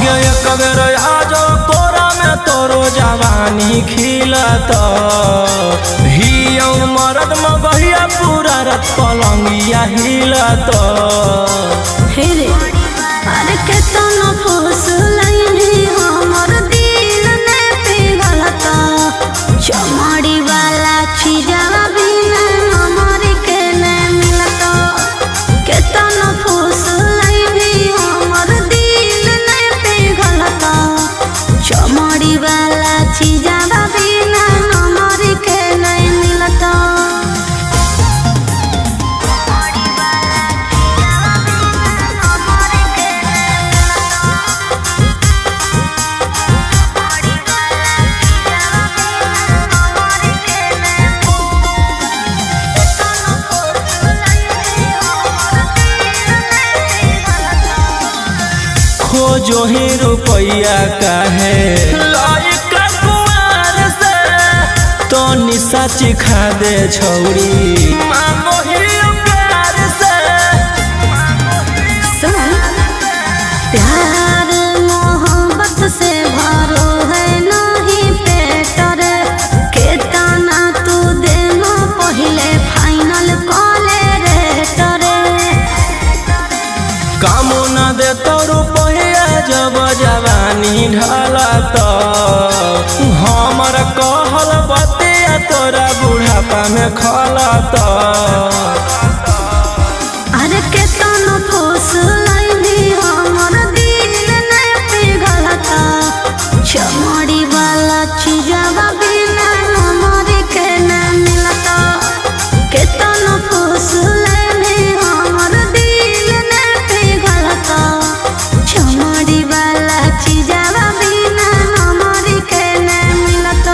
आगे एक बेर आजो कोरा में तोरो जवानी खिलत हियो मरद मगहिया पूरा रात पलंगिया हिलत हे रे अरे केतना फुसलैनी हमर दिल ने पिघलत चमड़ी वाला चीजवा बिना हमर के ने मिलत केतना फुसलैनी हमर दिल ने पिघलत चमड़ी वाला चीजवा बिना हमर के ने मिलत। खोजो ही रुपया काहे लायक कुआर से तो निशा चिखा दे छौरी मांगो ही प्यार से सुन प्यार मोहब्बत से भरो है नहीं पेट रे केतना तू देनो पहले फाइनल कॉले रेट रे कामो न दे तो रुपया जब जवानी ढलत हमर कहल बतिया तोरा बुढ़ापा में खलत अरे केतना फुसलैनी हमर दिल ने पिघलत चमड़ी वाला चीजवा बिना हमर के न मिलत केतना फुसलैनी हमर दिल ने पिघलत चमड़ी वाला चीजवा बिना हमर के न मिलत।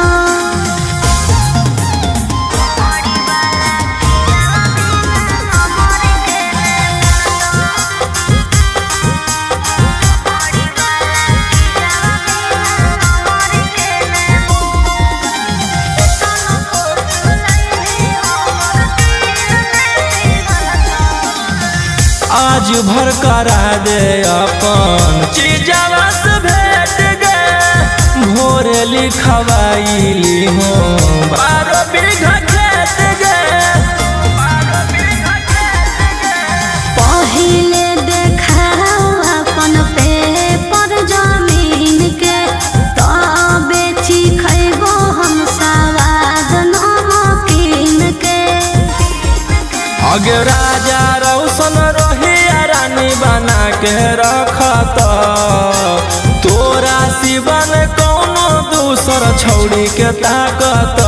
आज भर करा दे अपन चीजवा से भेट गे भोर लिखवाइली हो 12 बीघा खेत गे पहिले देखाओ अपन पेपर जमीन के तबे खैबो हम सवाद नमकीन के आगे राजा रौशन रोहिया रानी बना के रखत तोरा सिवन कौनो दूसर छौड़ी के ताकत।